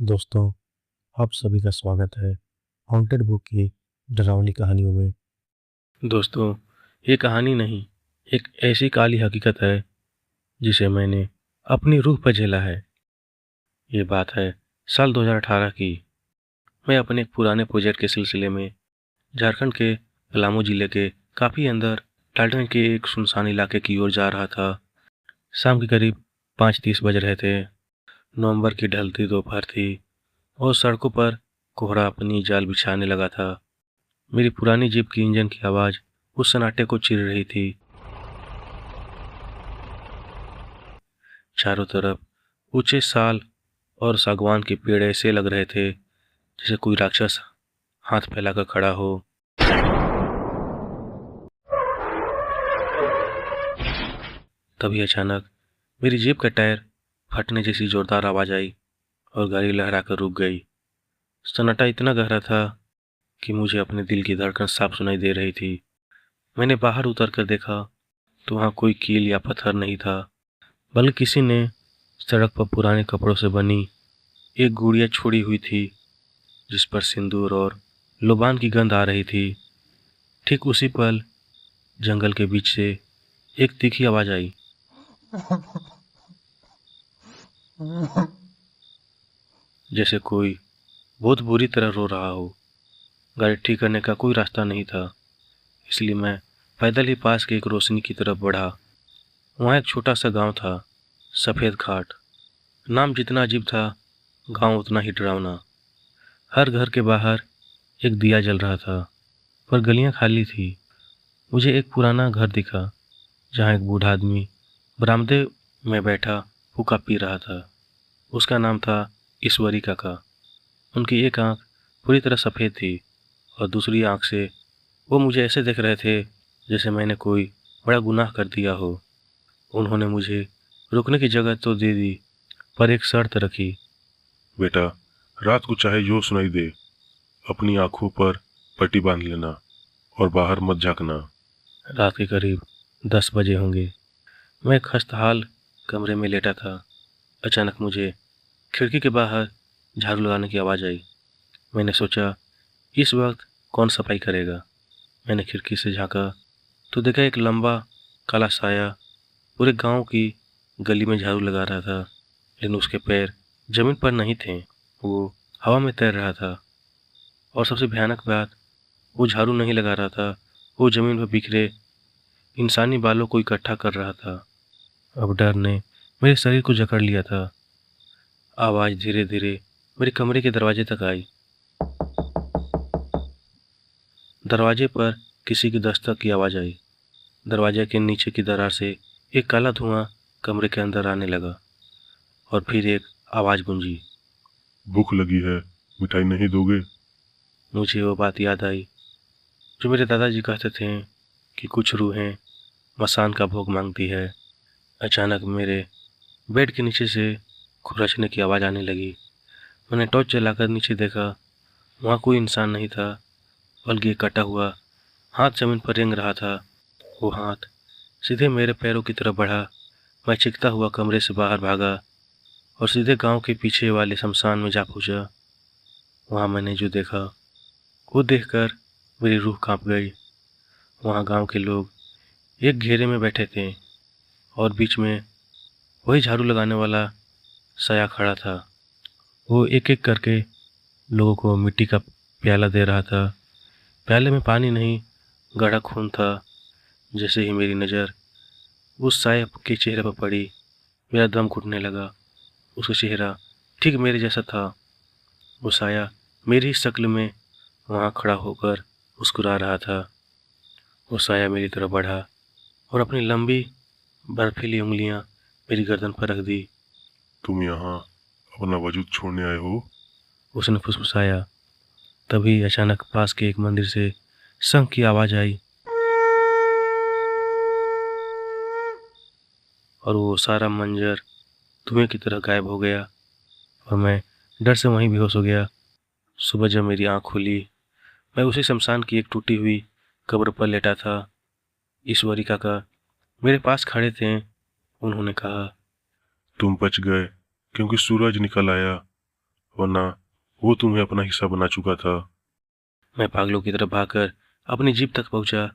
दोस्तों, आप सभी का स्वागत है हॉन्टेड बुक की डरावनी कहानियों में। दोस्तों, ये कहानी नहीं, एक ऐसी काली हकीकत है जिसे मैंने अपनी रूह पर झेला है। ये बात है साल 2018 की। मैं अपने एक पुराने प्रोजेक्ट के सिलसिले में झारखंड के पलामू जिले के काफ़ी अंदर डाल्टन के एक सुनसान इलाके की ओर जा रहा था। शाम के करीब 5:30 बज रहे थे। नवंबर की ढलती दोपहर थी और सड़कों पर कोहरा अपनी जाल बिछाने लगा था। मेरी पुरानी जीप की इंजन की आवाज़ उस सन्नाटे को चीर रही थी। चारों तरफ ऊंचे साल और सागवान के पेड़ ऐसे लग रहे थे जैसे कोई राक्षस हाथ फैलाकर खड़ा हो। तभी अचानक मेरी जीप का टायर फटने जैसी जोरदार आवाज आई और गाड़ी लहराकर रुक गई। सन्नाटा इतना गहरा था कि मुझे अपने दिल की धड़कन साफ सुनाई दे रही थी। मैंने बाहर उतर कर देखा तो वहाँ कोई कील या पत्थर नहीं था, बल्कि किसी ने सड़क पर पुराने कपड़ों से बनी एक गुड़िया छोड़ी हुई थी जिस पर सिंदूर और लोबान की गंध आ रही थी। ठीक उसी पल जंगल के बीच से एक तीखी आवाज आई, जैसे कोई बहुत बुरी तरह रो रहा हो। गाड़ी ठीक करने का कोई रास्ता नहीं था, इसलिए मैं पैदल ही पास के एक रोशनी की तरफ बढ़ा। वहाँ एक छोटा सा गांव था, सफ़ेद घाट। नाम जितना अजीब था, गांव उतना ही डरावना। हर घर के बाहर एक दिया जल रहा था, पर गलियां खाली थी। मुझे एक पुराना घर दिखा जहाँ एक बूढ़ा आदमी बरामदे में बैठा हुक्का पी रहा था। उसका नाम था ईश्वरी काका। उनकी एक आंख पूरी तरह सफ़ेद थी और दूसरी आंख से वो मुझे ऐसे देख रहे थे जैसे मैंने कोई बड़ा गुनाह कर दिया हो। उन्होंने मुझे रुकने की जगह तो दे दी, पर एक शर्त रखी। बेटा, रात को चाहे जो सुनाई दे, अपनी आंखों पर पट्टी बांध लेना और बाहर मत झांकना। रात के करीब 10 बजे होंगे। मैं एक खस्ताहाल कमरे में लेटा था। अचानक मुझे खिड़की के बाहर झाड़ू लगाने की आवाज़ आई। मैंने सोचा, इस वक्त कौन सफाई करेगा। मैंने खिड़की से झांका तो देखा एक लंबा काला साया पूरे गांव की गली में झाड़ू लगा रहा था, लेकिन उसके पैर जमीन पर नहीं थे, वो हवा में तैर रहा था। और सबसे भयानक बात, वो झाड़ू नहीं लगा रहा था, वो जमीन पर बिखरे इंसानी बालों को इकट्ठा कर रहा था। अब डर ने मेरे शरीर को जकड़ लिया था। आवाज़ धीरे धीरे मेरे कमरे के दरवाजे तक आई। दरवाजे पर किसी की दस्तक की आवाज़ आई। दरवाजे के नीचे की दरार से एक काला धुआं कमरे के अंदर आने लगा और फिर एक आवाज़ गूंजी, भूख लगी है, मिठाई नहीं दोगे? मुझे वो बात याद आई जो मेरे दादाजी कहते थे कि कुछ रूहें मसान का भोग मांगती है। अचानक मेरे बेड के नीचे से खुरचने की आवाज़ आने लगी। मैंने टॉर्च जलाकर नीचे देखा। वहाँ कोई इंसान नहीं था, बल्कि एक कटा हुआ हाथ जमीन पर रेंग रहा था। वो हाथ सीधे मेरे पैरों की तरफ बढ़ा। मैं चीखता हुआ कमरे से बाहर भागा और सीधे गांव के पीछे वाले शमशान में जा पहुंचा। वहाँ मैंने जो देखा वो देखकर मेरी रूह कांप गई। वहाँ गांव के लोग एक घेरे में बैठे थे और बीच में वही झाड़ू लगाने वाला साया खड़ा था। वो एक एक करके लोगों को मिट्टी का प्याला दे रहा था। प्याले में पानी नहीं, गाढ़ा खून था। जैसे ही मेरी नज़र उस साये के चेहरे पर पड़ी, मेरा दम घुटने लगा। उसका चेहरा ठीक मेरे जैसा था। वो साया मेरी ही शक्ल में वहाँ खड़ा होकर मुस्कुरा रहा था। वो साया मेरी तरफ बढ़ा और अपनी लंबी बर्फीली उंगलियां मेरी गर्दन पर रख दी। तुम यहाँ अपना वजूद छोड़ने आए हो? उसने फुसफुसाया। तभी अचानक पास के एक मंदिर से शंख की आवाज़ आई और वो सारा मंजर धुएं की तरह गायब हो गया और मैं डर से वहीं बेहोश हो गया। सुबह जब मेरी आँख खुली, मैं उसी शमशान की एक टूटी हुई कब्र पर लेटा था। ईश्वरी काका मेरे पास खड़े थे। उन्होंने कहा, तुम बच गए क्योंकि सूरज निकल आया वरना वो तुम्हें अपना हिस्सा बना चुका था। मैं पागलों की तरह भागकर अपनी जीप तक पहुंचा।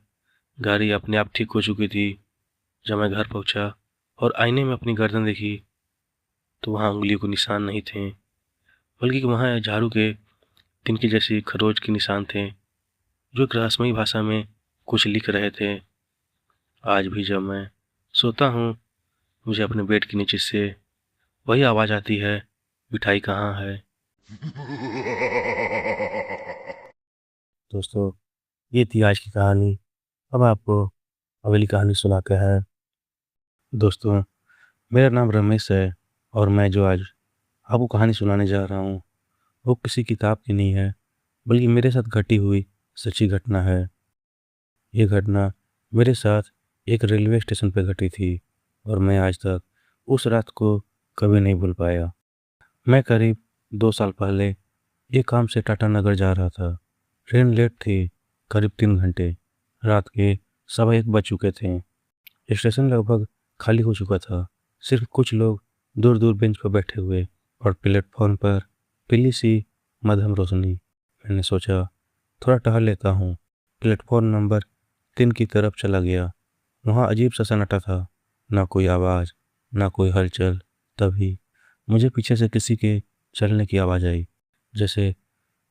गाड़ी अपने आप ठीक हो चुकी थी। जब मैं घर पहुंचा और आईने में अपनी गर्दन देखी तो वहाँ उंगलियों के निशान नहीं थे, बल्कि वहाँ झाड़ू के तिनके जैसी खरोच के निशान थे जो एक रहस्यमयी भाषा में कुछ लिख रहे थे। आज भी जब मैं सोता हूँ मुझे अपने बेड के नीचे से वही आवाज़ आती है, मिठाई कहाँ है। दोस्तों, ये थी आज की कहानी। अब आपको अगली कहानी सुनाते हैं। दोस्तों, मेरा नाम रमेश है और मैं जो आज आपको कहानी सुनाने जा रहा हूँ वो किसी किताब की नहीं है, बल्कि मेरे साथ घटी हुई सच्ची घटना है। ये घटना मेरे साथ एक रेलवे स्टेशन पर घटी थी और मैं आज तक उस रात को कभी नहीं भूल पाया। मैं करीब 2 साल पहले एक काम से टाटानगर जा रहा था। ट्रेन लेट थी, करीब 3 घंटे। रात के 1:15 बज चुके थे। स्टेशन लगभग खाली हो चुका था। सिर्फ कुछ लोग दूर दूर बेंच पर बैठे हुए और प्लेटफॉर्म पर पीली सी मध्यम रोशनी। मैंने सोचा थोड़ा टहल लेता हूँ। प्लेटफॉर्म नंबर 3 की तरफ चला गया। वहाँ अजीब सा सन्नाटा था, ना कोई आवाज़, ना कोई हलचल। तभी मुझे पीछे से किसी के चलने की आवाज़ आई, जैसे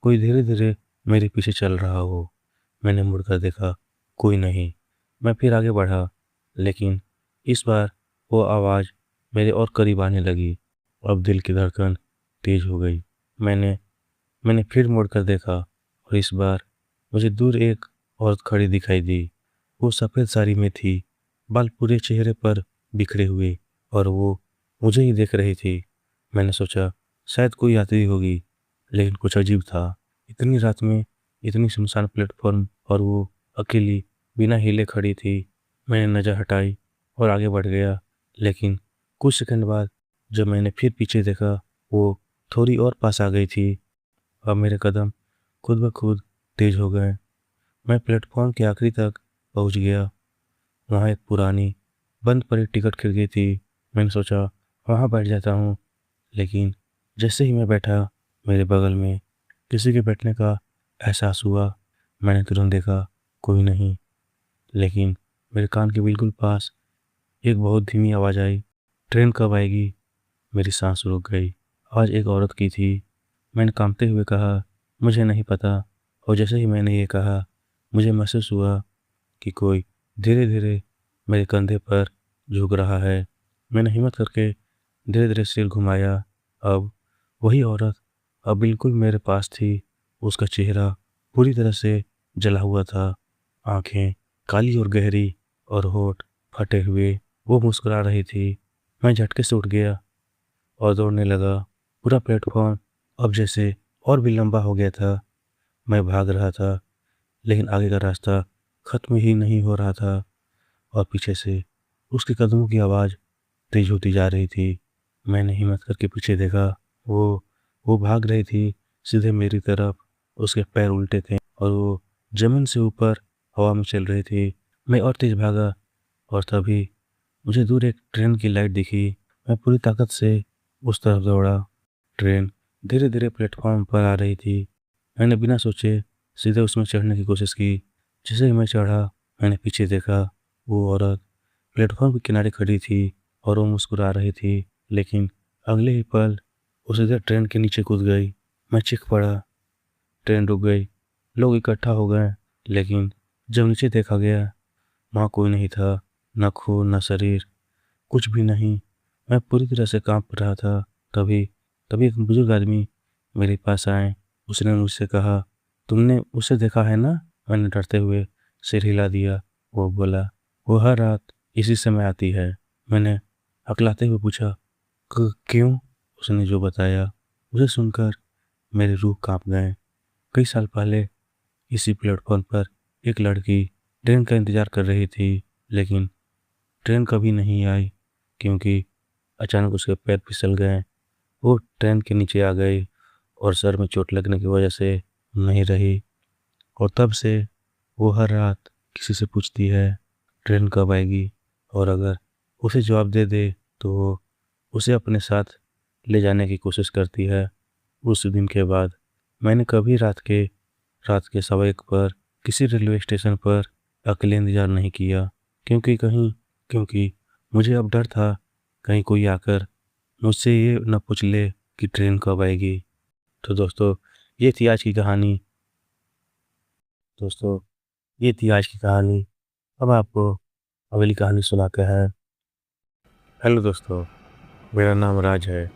कोई धीरे धीरे मेरे पीछे चल रहा हो। मैंने मुड़कर देखा, कोई नहीं। मैं फिर आगे बढ़ा, लेकिन इस बार वो आवाज़ मेरे और करीब आने लगी। अब दिल की धड़कन तेज हो गई। मैंने फिर मुड़कर देखा और इस बार मुझे दूर एक औरत खड़ी दिखाई दी। वो सफ़ेद साड़ी में थी, बाल पूरे चेहरे पर बिखरे हुए, और वो मुझे ही देख रही थी। मैंने सोचा शायद कोई यात्री होगी, लेकिन कुछ अजीब था। इतनी रात में इतनी सुनसान प्लेटफॉर्म और वो अकेली बिना हिले खड़ी थी। मैंने नज़र हटाई और आगे बढ़ गया, लेकिन कुछ सेकंड बाद जब मैंने फिर पीछे देखा वो थोड़ी और पास आ गई थी। अब मेरे कदम खुद ब खुद तेज हो गए। मैं प्लेटफॉर्म के आखिरी तक पहुंच गया। वहाँ एक पुरानी बंद पड़ी टिकट खिड़की थी। मैंने सोचा वहाँ बैठ जाता हूँ, लेकिन जैसे ही मैं बैठा मेरे बगल में किसी के बैठने का एहसास हुआ। मैंने तुरंत देखा कोई नहीं, लेकिन मेरे कान के बिल्कुल पास एक बहुत धीमी आवाज़ आई, ट्रेन कब आएगी? मेरी सांस रुक गई। आवाज़ एक औरत की थी। मैंने कांपते हुए कहा, मुझे नहीं पता। और जैसे ही मैंने ये कहा मुझे महसूस हुआ कि कोई धीरे धीरे मेरे कंधे पर झुक रहा है। मैंने हिम्मत करके धीरे धीरे सिर घुमाया। अब वही औरत अब बिल्कुल मेरे पास थी। उसका चेहरा पूरी तरह से जला हुआ था, आंखें काली और गहरी और होठ फटे हुए। वो मुस्कुरा रही थी। मैं झटके से उठ गया और दौड़ने लगा। पूरा प्लेटफॉर्म अब जैसे और भी लंबा हो गया था। मैं भाग रहा था, लेकिन आगे का रास्ता खत्म ही नहीं हो रहा था और पीछे से उसके कदमों की आवाज़ तेज होती जा रही थी। मैंने हिम्मत करके पीछे देखा। वो भाग रही थी सीधे मेरी तरफ। उसके पैर उल्टे थे और वो जमीन से ऊपर हवा में चल रही थी। मैं और तेज भागा और तभी मुझे दूर एक ट्रेन की लाइट दिखी। मैं पूरी ताकत से उस तरफ दौड़ा। ट्रेन धीरे धीरे प्लेटफॉर्म पर आ रही थी। मैंने बिना सोचे सीधे उसमें चढ़ने की कोशिश की। जैसे ही मैं चढ़ा मैंने पीछे देखा। वो औरत प्लेटफॉर्म के किनारे खड़ी थी और वो मुस्कुरा रही थी, लेकिन अगले ही पल वो सीधे ट्रेन के नीचे कूद गई। मैं चीख पड़ा। ट्रेन रुक गई। लोग इकट्ठा हो गए, लेकिन जब नीचे देखा गया वहाँ कोई नहीं था। न खून, न शरीर, कुछ भी नहीं। मैं पूरी तरह से कांप रहा था। तभी तभी एक बुजुर्ग आदमी मेरे पास आए। उसने मुझसे कहा, तुमने उसे देखा है ना? मैंने डरते हुए सिर हिला दिया। वो बोला, वो हर रात इसी समय आती है। मैंने हकलाते हुए पूछा, क्यों? उसने जो बताया उसे सुनकर मेरे रूह कांप गए। कई साल पहले इसी प्लेटफॉर्म पर एक लड़की ट्रेन का इंतजार कर रही थी, लेकिन ट्रेन कभी नहीं आई क्योंकि अचानक उसके पैर फिसल गए। वो ट्रेन के नीचे आ गई और सर में चोट लगने की वजह से नहीं रही। और तब से वो हर रात किसी से पूछती है ट्रेन कब आएगी, और अगर उसे जवाब दे दे तो वो उसे अपने साथ ले जाने की कोशिश करती है। उस दिन के बाद मैंने कभी रात के 1:15 पर किसी रेलवे स्टेशन पर अकेले इंतजार नहीं किया, क्योंकि मुझे अब डर था कहीं कोई आकर मुझसे ये न पूछ ले कि ट्रेन कब आएगी। तो दोस्तों ये थी आज की कहानी। अब आपको अगली कहानी सुनाते हैं। हेलो दोस्तों, मेरा नाम राज है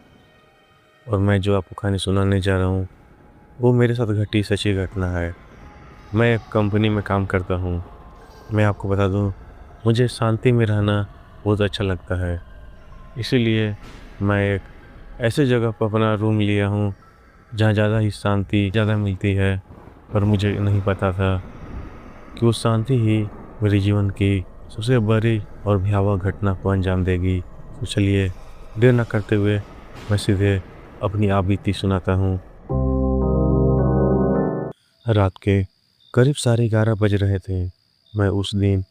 और मैं जो आपको कहानी सुनाने जा रहा हूँ वो मेरे साथ घटी सच्ची घटना है। मैं एक कंपनी में काम करता हूँ। मैं आपको बता दूँ, मुझे शांति में रहना बहुत अच्छा लगता है, इसीलिए मैं एक ऐसे जगह पर अपना रूम लिया हूँ जहाँ ज़्यादा ही शांति ज़्यादा मिलती है। पर मुझे नहीं पता था कि वो शांति ही मेरे जीवन की सबसे बड़ी और भयावह घटना को अंजाम देगी। तो चलिए देर न करते हुए मैं सीधे अपनी आप बीती सुनाता हूँ। रात के करीब 11:30 बज रहे थे। मैं उस दिन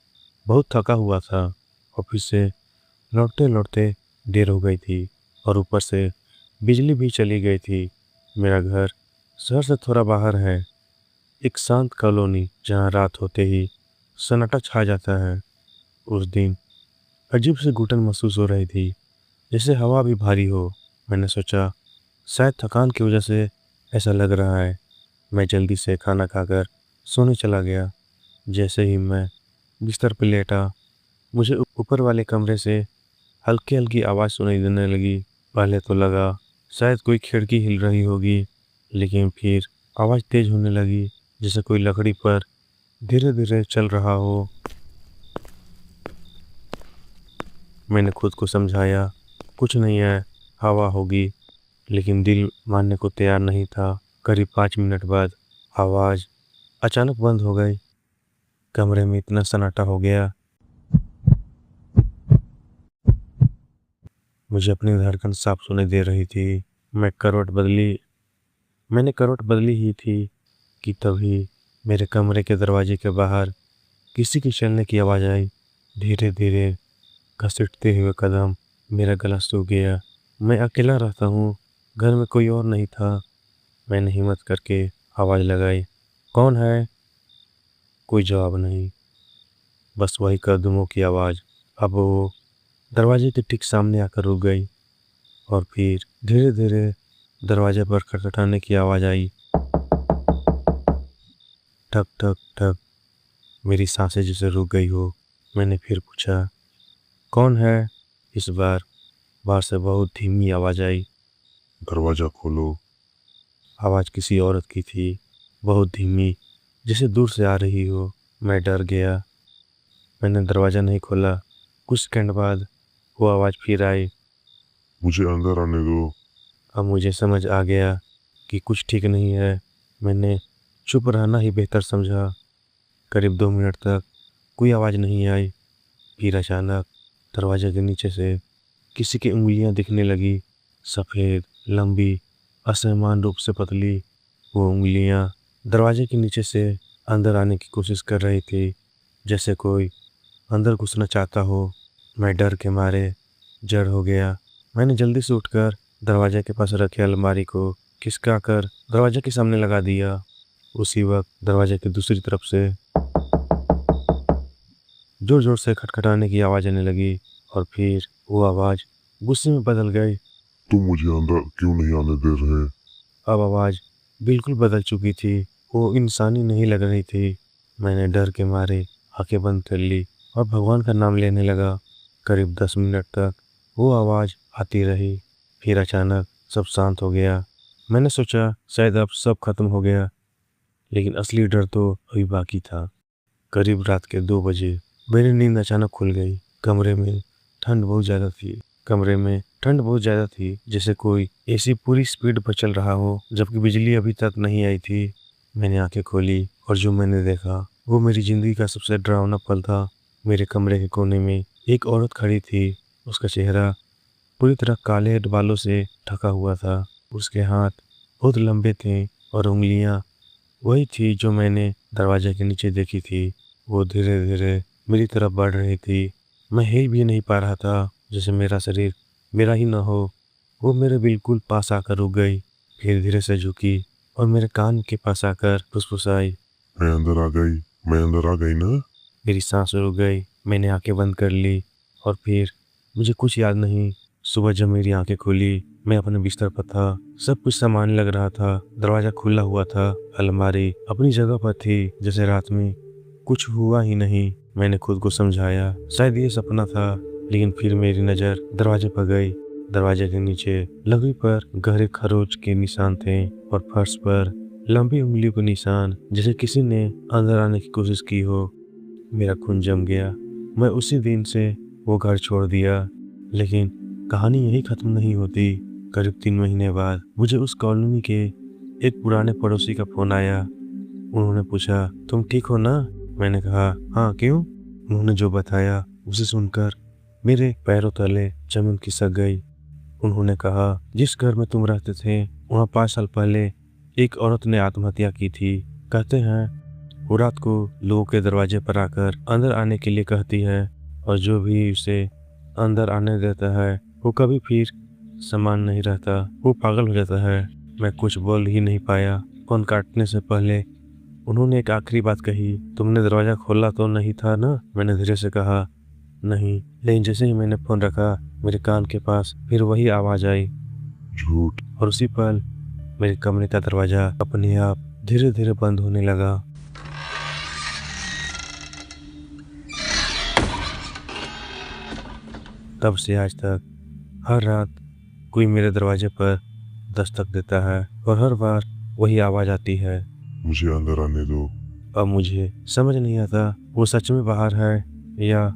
बहुत थका हुआ था। ऑफिस से लौटते लौटते देर हो गई थी और ऊपर से बिजली भी चली गई थी। मेरा घर शहर से थोड़ा बाहर है, एक शांत कॉलोनी जहाँ रात होते ही सन्नाटा छा जाता है। उस दिन अजीब सी घुटन महसूस हो रही थी, जैसे हवा भी भारी हो। मैंने सोचा शायद थकान की वजह से ऐसा लग रहा है। मैं जल्दी से खाना खाकर सोने चला गया। जैसे ही मैं बिस्तर पर लेटा, मुझे ऊपर वाले कमरे से हल्की हल्की आवाज़ सुनाई देने लगी। पहले तो लगा शायद कोई खिड़की हिल रही होगी, लेकिन फिर आवाज़ तेज होने लगी, जैसे कोई लकड़ी पर धीरे धीरे चल रहा हो। मैंने खुद को समझाया कुछ नहीं है, हवा होगी, लेकिन दिल मानने को तैयार नहीं था। करीब 5 मिनट बाद आवाज़ अचानक बंद हो गई। कमरे में इतना सन्नाटा हो गया, मुझे अपनी धड़कन साफ सुनाई दे रही थी। मैंने करवट बदली ही थी कि तभी मेरे कमरे के दरवाजे के बाहर किसी की चलने की आवाज़ आई। धीरे धीरे घसीटते हुए कदम, मेरा गला सूख गया। मैं अकेला रहता हूँ, घर में कोई और नहीं था। मैंने हिम्मत करके आवाज़ लगाई, कौन है? कोई जवाब नहीं, बस वही कदमों की आवाज़। अब वो दरवाजे के ठीक सामने आकर रुक गई और फिर धीरे धीरे दरवाजे पर खटखटाने की आवाज़ आई। ठक ठक ठक। मेरी सांसें जैसे रुक गई हो। मैंने फिर पूछा, कौन है? इस बार बाहर से बहुत धीमी आवाज़ आई, दरवाजा खोलो। आवाज़ किसी औरत की थी, बहुत धीमी, जैसे दूर से आ रही हो। मैं डर गया। मैंने दरवाज़ा नहीं खोला। कुछ सेकंड बाद वो आवाज़ फिर आई, मुझे अंदर आने दो। अब मुझे समझ आ गया कि कुछ ठीक नहीं है। मैंने चुप रहना ही बेहतर समझा। करीब 2 मिनट तक कोई आवाज़ नहीं आई। फिर अचानक दरवाजे के नीचे से किसी की उंगलियां दिखने लगी, सफ़ेद, लंबी, असमान रूप से पतली। वो उंगलियां दरवाजे के नीचे से अंदर आने की कोशिश कर रही थी, जैसे कोई अंदर घुसना चाहता हो। मैं डर के मारे जड़ हो गया। मैंने जल्दी से उठकर दरवाजे के पास रखे अलमारी को खिसका कर दरवाजे के सामने लगा दिया। उसी वक्त दरवाजे की दूसरी तरफ से जोर जोर से खटखटाने की आवाज़ आने लगी और फिर वो आवाज़ गुस्से में बदल गई। तुम मुझे अंदर क्यों नहीं आने दे रहे? अब आवाज़ बिल्कुल बदल चुकी थी, वो इंसानी नहीं लग रही थी। मैंने डर के मारे आंखें बंद कर ली और भगवान का नाम लेने लगा। करीब 10 मिनट तक वो आवाज़ आती रही। फिर अचानक सब शांत हो गया। मैंने सोचा शायद अब सब खत्म हो गया, लेकिन असली डर तो अभी बाकी था। करीब रात के 2 बजे मेरी नींद अचानक खुल गई। कमरे में ठंड बहुत ज़्यादा थी, जैसे कोई एसी पूरी स्पीड पर चल रहा हो, जबकि बिजली अभी तक नहीं आई थी। मैंने आंखें खोली और जो मैंने देखा वो मेरी ज़िंदगी का सबसे डरावना पल था। मेरे कमरे के कोने में एक औरत खड़ी थी। उसका चेहरा पूरी तरह काले बालों से ढका हुआ था। उसके हाथ बहुत लंबे थे और उंगलियां वही थी जो मैंने दरवाजे के नीचे देखी थी। वो धीरे धीरे मेरी तरफ बढ़ रही थी। मैं हिल भी नहीं पा रहा था, जैसे मेरा शरीर मेरा ही न हो। वो मेरे बिल्कुल पास आकर रुक गई। फिर धीरे से झुकी और मेरे कान के पास आकर फुसफुसाई, मैं अंदर आ गई, मैं अंदर आ गई ना। मेरी सांस रुक गई। मैंने आंखें बंद कर ली और फिर मुझे कुछ याद नहीं। सुबह जब मेरी आंखें खुली, मैं अपने बिस्तर पर था। सब कुछ सामान्य लग रहा था। दरवाजा खुला हुआ था, अलमारी अपनी जगह पर थी, जैसे रात में कुछ हुआ ही नहीं। मैंने खुद को समझाया शायद ये सपना था, लेकिन फिर मेरी नज़र दरवाजे पर गई। दरवाजे के नीचे लकड़ी पर गहरे खरोच के निशान थे और फर्श पर लंबी उंगलियों के निशान, जैसे किसी ने अंदर आने की कोशिश की हो। मेरा खून जम गया। मैं उसी दिन से वो घर छोड़ दिया। लेकिन कहानी यही खत्म नहीं होती। करीब 3 महीने बाद मुझे उस कॉलोनी के एक पुराने पड़ोसी का फोन आया। उन्होंने पूछा, तुम ठीक हो ना? मैंने कहा, हाँ, क्यों? उन्होंने जो बताया उसे सुनकर मेरे पैरों तले जमीन खिसक गई। उन्होंने कहा, जिस घर में तुम रहते थे वहाँ 5 साल पहले एक औरत ने आत्महत्या की थी। कहते हैं वो रात को लोगों के दरवाजे पर आकर अंदर आने के लिए कहती है, और जो भी उसे अंदर आने देता है वो कभी फिर समान नहीं रहता, वो पागल हो जाता है। मैं कुछ बोल ही नहीं पाया। फोन काटने से पहले उन्होंने एक आखिरी बात कही, तुमने दरवाजा खोला तो नहीं था ना? मैंने धीरे से कहा, नहीं। लेकिन जैसे ही मैंने फोन रखा, मेरे कान के पास फिर वही आवाज आई, झूठ। और उसी पल मेरे कमरे का दरवाजा अपने आप धीरे धीरे बंद होने लगा। तब से आज तक हर रात कोई मेरे दरवाजे पर दस्तक देता है और हर बार वही आवाज आती है, मुझे अंदर आने दो। अब मुझे समझ नहीं आता वो सच में बाहर है या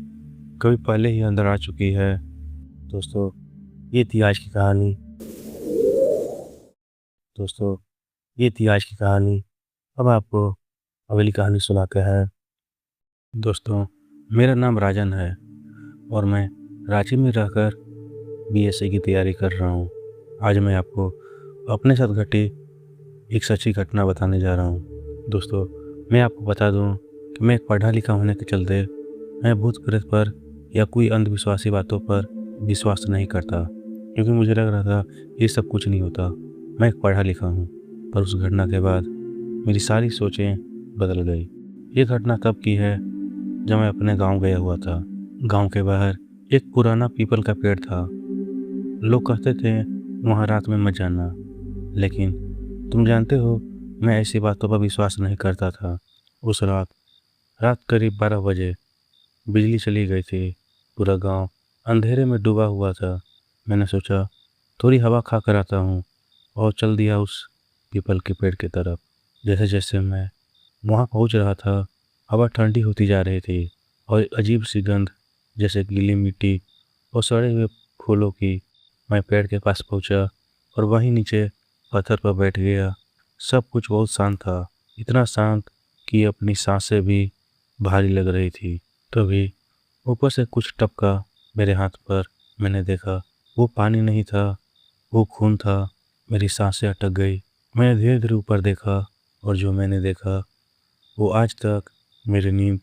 कभी पहले ही अंदर आ चुकी है। दोस्तों, ये थी आज की कहानी। अब आपको अगली कहानी सुनाते हैं। दोस्तों, मेरा नाम राजन है और मैं रांची में रहकर बीएससी की तैयारी कर रहा हूँ। आज मैं आपको अपने साथ घटी एक सच्ची घटना बताने जा रहा हूँ। दोस्तों, मैं आपको बता दूँ कि मैं एक पढ़ा लिखा होने के चलते मैं भूत प्रेत पर या कोई अंधविश्वासी बातों पर विश्वास नहीं करता, क्योंकि मुझे लग रहा था ये सब कुछ नहीं होता। मैं एक पढ़ा लिखा हूँ, पर उस घटना के बाद मेरी सारी सोचें बदल गई। ये घटना तब की है जब मैं अपने गांव गया हुआ था। गांव के बाहर एक पुराना पीपल का पेड़ था। लोग कहते थे वहाँ रात में मत जाना, लेकिन तुम जानते हो मैं ऐसी बातों पर विश्वास नहीं करता था। उस रात करीब 12 बजे बिजली चली गई थी। पूरा गांव अंधेरे में डूबा हुआ था। मैंने सोचा थोड़ी हवा खा कर आता हूँ और चल दिया उस पीपल के पेड़ की तरफ। जैसे जैसे मैं वहाँ पहुँच रहा था, हवा ठंडी होती जा रही थी और एक अजीब सी गंध, जैसे गीली मिट्टी और सड़े हुए फूलों की। मैं पेड़ के पास पहुँचा और वहीं नीचे पत्थर पर बैठ गया। सब कुछ बहुत शांत था, इतना शांत कि अपनी सांसें भी भारी लग रही थी। तभी ऊपर से कुछ टपका मेरे हाथ पर। मैंने देखा वो पानी नहीं था, वो खून था। मेरी सांसें अटक गई। मैंने धीरे धीरे ऊपर देखा और जो मैंने देखा वो आज तक मेरी नींद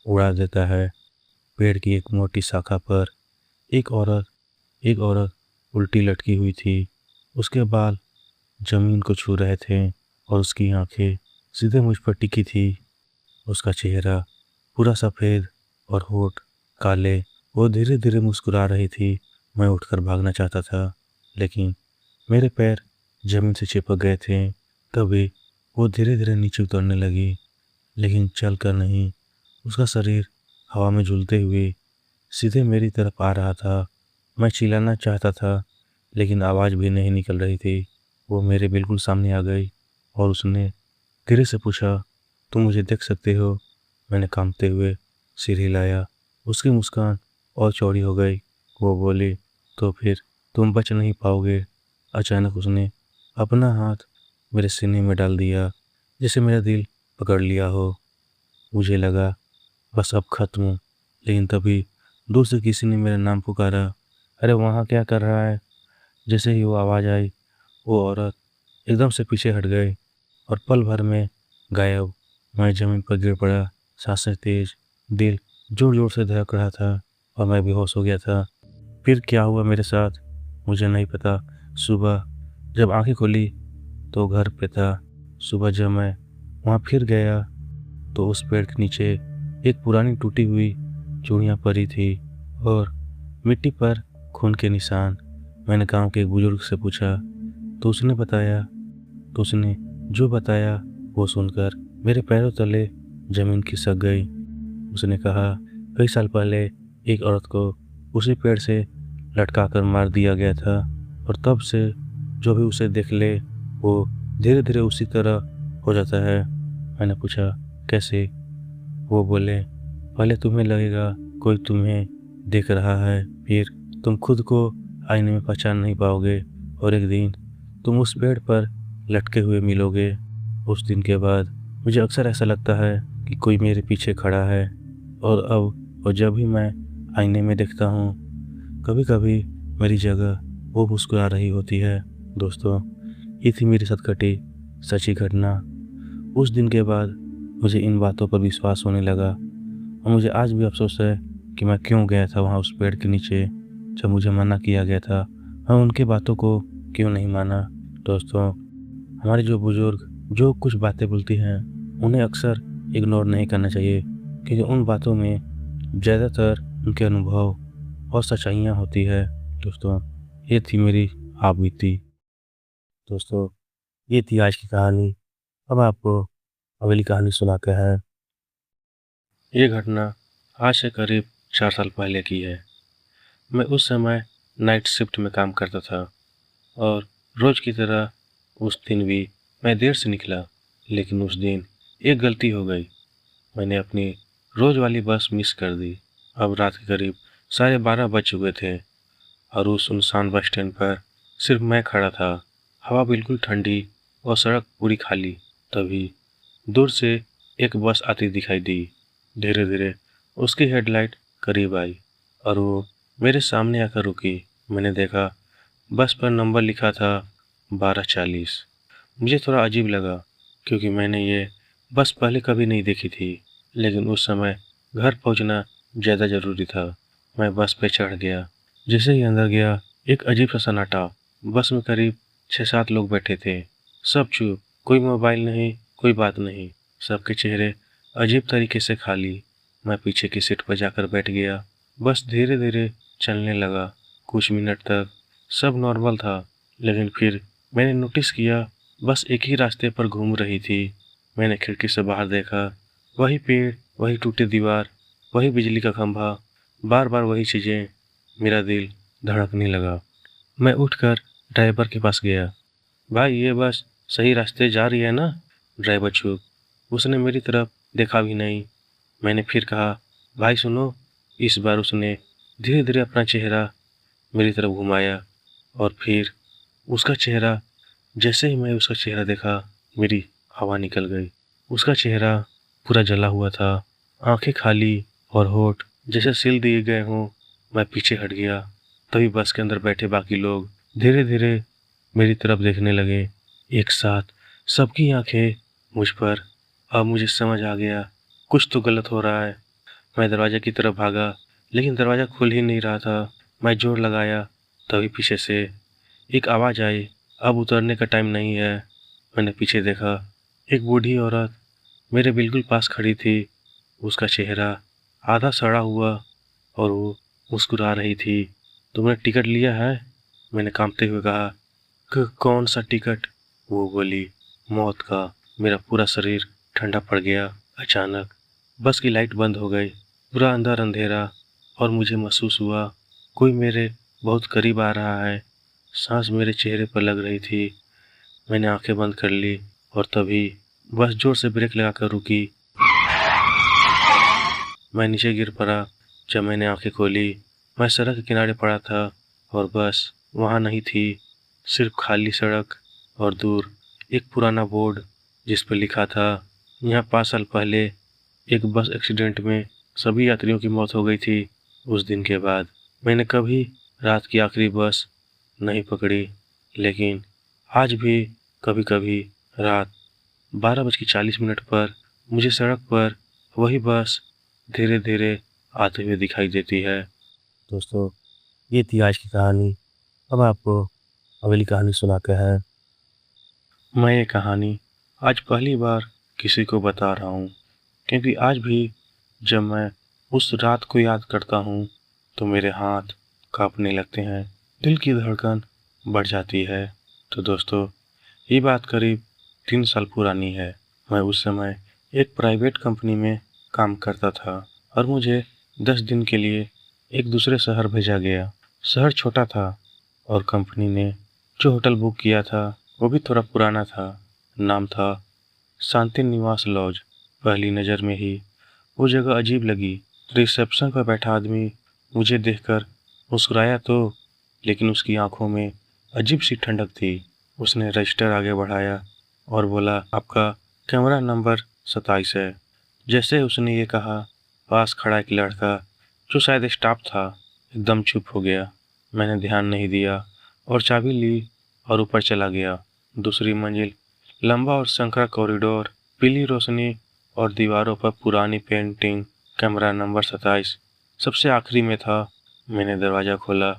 उड़ा देता है। पेड़ की एक मोटी शाखा पर एक औरत उल्टी लटकी हुई थी। उसके बाल जमीन को छू रहे थे और उसकी आंखें सीधे मुझ पर टिकी थी। उसका चेहरा पूरा सफ़ेद और होठ काले। वो धीरे धीरे मुस्कुरा रही थी। मैं उठकर भागना चाहता था, लेकिन मेरे पैर जमीन से चिपक गए थे। तभी वो धीरे धीरे नीचे उतरने लगी, लेकिन चल कर नहीं। उसका शरीर हवा में झूलते हुए सीधे मेरी तरफ आ रहा था। मैं चिल्लाना चाहता था, लेकिन आवाज़ भी नहीं निकल रही थी। वो मेरे बिल्कुल सामने आ गई और उसने धीरे से पूछा, तुम मुझे देख सकते हो? मैंने कांपते हुए सिर हिलाया। उसकी मुस्कान और चौड़ी हो गई। वो बोली, तो फिर तुम बच नहीं पाओगे। अचानक उसने अपना हाथ मेरे सीने में डाल दिया, जैसे मेरा दिल पकड़ लिया हो। मुझे लगा बस अब खत्म। लेकिन तभी दूर से किसी ने मेरा नाम पुकारा, अरे वहाँ क्या कर रहा है? जैसे ही वो आवाज़ आई, वो औरत एकदम से पीछे हट गई और पल भर में गायब। मैं ज़मीन पर गिर पड़ा, सांसें तेज, दिल जोर जोर से धड़क रहा था और मैं बेहोश हो गया था। फिर क्या हुआ मेरे साथ मुझे नहीं पता। सुबह जब आंखें खुली तो घर पे था। सुबह जब मैं वहाँ फिर गया तो उस पेड़ के नीचे एक पुरानी टूटी हुई चूड़ियाँ पड़ी थी और मिट्टी पर खून के निशान। मैंने गांव के एक बुजुर्ग से पूछा तो उसने जो बताया वो सुनकर मेरे पैरों तले जमीन खिसक गई। उसने कहा कई साल पहले एक औरत को उसी पेड़ से लटका कर मार दिया गया था और तब से जो भी उसे देख ले वो धीरे धीरे उसी तरह हो जाता है। मैंने पूछा कैसे? वो बोले पहले तुम्हें लगेगा कोई तुम्हें देख रहा है, फिर तुम खुद को आईने में पहचान नहीं पाओगे और एक दिन तुम उस पेड़ पर लटके हुए मिलोगे। उस दिन के बाद मुझे अक्सर ऐसा लगता है कि कोई मेरे पीछे खड़ा है और जब भी मैं आईने में देखता हूँ कभी कभी मेरी जगह वो मुस्कुरा रही होती है। दोस्तों, ये थी मेरे साथ घटी सच्ची घटना। उस दिन के बाद मुझे इन बातों पर विश्वास होने लगा और मुझे आज भी अफसोस है कि मैं क्यों गया था वहाँ उस पेड़ के नीचे जब मुझे मना किया गया था। मैं उनकी बातों को क्यों नहीं माना। दोस्तों, हमारे जो बुजुर्ग जो कुछ बातें बोलती हैं उन्हें अक्सर इग्नोर नहीं करना चाहिए क्योंकि उन बातों में ज़्यादातर उनके अनुभव और सच्चाइयाँ होती है। दोस्तों, ये थी मेरी आप बीती। दोस्तों, ये थी आज की कहानी। अब आपको अगली कहानी सुनाते हैं। ये घटना आज से करीब 4 साल पहले की है। मैं उस समय नाइट शिफ्ट में काम करता था और रोज की तरह उस दिन भी मैं देर से निकला। लेकिन उस दिन एक गलती हो गई। मैंने अपनी रोज वाली बस मिस कर दी। अब रात के करीब 12:30 बज चुके थे और उस सुनसान बस स्टैंड पर सिर्फ मैं खड़ा था। हवा बिल्कुल ठंडी और सड़क पूरी खाली। तभी दूर से एक बस आती दिखाई दी। धीरे धीरे उसकी हेडलाइट करीब आई और वो मेरे सामने आकर रुकी। मैंने देखा बस पर नंबर लिखा था 1240। मुझे थोड़ा अजीब लगा क्योंकि मैंने ये बस पहले कभी नहीं देखी थी। लेकिन उस समय घर पहुंचना ज़्यादा ज़रूरी था। मैं बस पे चढ़ गया। जैसे ही अंदर गया एक अजीब सा सन्नाटा। बस में करीब 6-7 लोग बैठे थे। सब चुप, कोई मोबाइल नहीं, कोई बात नहीं। सबके चेहरे अजीब तरीके से खाली। मैं पीछे की सीट पर जाकर बैठ गया। बस धीरे धीरे चलने लगा। कुछ मिनट तक सब नॉर्मल था, लेकिन फिर मैंने नोटिस किया बस एक ही रास्ते पर घूम रही थी। मैंने खिड़की से बाहर देखा, वही पेड़, वही टूटी दीवार, वही बिजली का खंभा, बार बार वही चीजें। मेरा दिल धड़कने लगा। मैं उठकर ड्राइवर के पास गया। भाई, ये बस सही रास्ते जा रही है ना? ड्राइवर चुप, उसने मेरी तरफ देखा भी नहीं। मैंने फिर कहा, भाई सुनो। इस बार उसने धीरे धीरे अपना चेहरा मेरी तरफ घुमाया और फिर उसका चेहरा, जैसे ही मैं उसका चेहरा देखा मेरी हवा निकल गई। उसका चेहरा पूरा जला हुआ था, आंखें खाली और होठ जैसे सील दिए गए हों। मैं पीछे हट गया। तभी बस के अंदर बैठे बाकी लोग धीरे धीरे मेरी तरफ देखने लगे। एक साथ सबकी आंखें मुझ पर। अब मुझे समझ आ गया कुछ तो गलत हो रहा है। मैं दरवाजे की तरफ भागा, लेकिन दरवाज़ा खुल ही नहीं रहा था। मैं जोर लगाया, तभी पीछे से एक आवाज़ आई, अब उतरने का टाइम नहीं है। मैंने पीछे देखा, एक बूढ़ी औरत मेरे बिल्कुल पास खड़ी थी। उसका चेहरा आधा सड़ा हुआ और वो मुस्कुरा रही थी। तुमने टिकट लिया है? मैंने कांपते हुए कहा। कौन सा टिकट? वो बोली, मौत का। मेरा पूरा शरीर ठंडा पड़ गया। अचानक बस की लाइट बंद हो गई। पूरा अंदर अंधेरा और मुझे महसूस हुआ कोई मेरे बहुत करीब आ रहा है। सांस मेरे चेहरे पर लग रही थी। मैंने आंखें बंद कर ली और तभी बस जोर से ब्रेक लगाकर रुकी। मैं नीचे गिर पड़ा। जब मैंने आंखें खोली, मैं सड़क के किनारे पड़ा था और बस वहाँ नहीं थी। सिर्फ खाली सड़क और दूर एक पुराना बोर्ड जिस पर लिखा था, यहाँ 5 साल पहले एक बस एक्सीडेंट में सभी यात्रियों की मौत हो गई थी। उस दिन के बाद मैंने कभी रात की आखिरी बस नहीं पकड़ी, लेकिन आज भी कभी कभी रात 12:40 पर मुझे सड़क पर वही बस धीरे धीरे आते हुए दिखाई देती है। दोस्तों, ये थी आज की कहानी। अब आपको अगली कहानी सुनाते हैं। मैं ये कहानी आज पहली बार किसी को बता रहा हूँ, क्योंकि आज भी जब मैं उस रात को याद करता हूँ तो मेरे हाथ कांपने लगते हैं, दिल की धड़कन बढ़ जाती है। तो दोस्तों, ये बात करीब 3 साल पुरानी है। मैं उस समय एक प्राइवेट कंपनी में काम करता था और मुझे 10 दिन के लिए एक दूसरे शहर भेजा गया। शहर छोटा था और कंपनी ने जो होटल बुक किया था वो भी थोड़ा पुराना था। नाम था शांति निवास लॉज। पहली नज़र में ही वो जगह अजीब लगी। रिसेप्शन पर बैठा आदमी मुझे देखकर मुस्कुराया तो, लेकिन उसकी आंखों में अजीब सी ठंडक थी। उसने रजिस्टर आगे बढ़ाया और बोला, आपका कमरा नंबर 27 है। जैसे उसने ये कहा, पास खड़ा एक लड़का जो शायद स्टाफ था एकदम चुप हो गया। मैंने ध्यान नहीं दिया और चाबी ली और ऊपर चला गया। दूसरी मंजिल, लंबा और संकरा कॉरिडोर, पीली रोशनी और दीवारों पर पुरानी पेंटिंग। कमरा नंबर 27 सबसे आखिरी में था। मैंने दरवाज़ा खोला।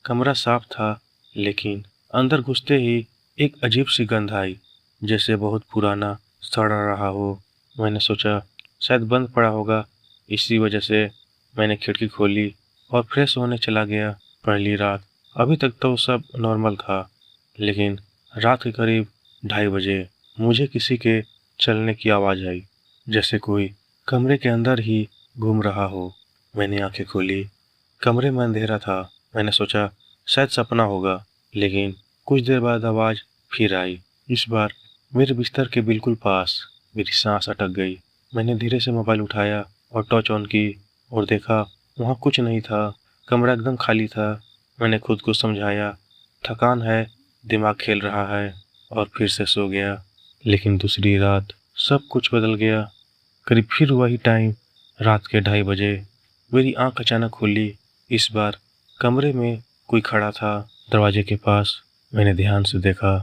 कमरा साफ था, लेकिन अंदर घुसते ही एक अजीब सी गंध आई, जैसे बहुत पुराना सड़ रहा हो। मैंने सोचा शायद बंद पड़ा होगा, इसी वजह से मैंने खिड़की खोली और फ्रेश होने चला गया। पहली रात, अभी तक तो सब नॉर्मल था, लेकिन रात के करीब 2:30 बजे मुझे किसी के चलने की आवाज़ आई, जैसे कोई कमरे के अंदर ही घूम रहा हो। मैंने आंखें खोली। कमरे में अंधेरा था। मैंने सोचा शायद सपना होगा, लेकिन कुछ देर बाद आवाज़ फिर आई, इस बार मेरे बिस्तर के बिल्कुल पास। मेरी सांस अटक गई। मैंने धीरे से मोबाइल उठाया और टॉर्च ऑन की और देखा, वहाँ कुछ नहीं था। कमरा एकदम खाली था। मैंने खुद को समझाया, थकान है, दिमाग खेल रहा है, और फिर से सो गया। लेकिन दूसरी रात सब कुछ बदल गया। करीब फिर वही टाइम, रात के 2:30 बजे मेरी आंख अचानक खुली। इस बार कमरे में कोई खड़ा था दरवाजे के पास। मैंने ध्यान से देखा।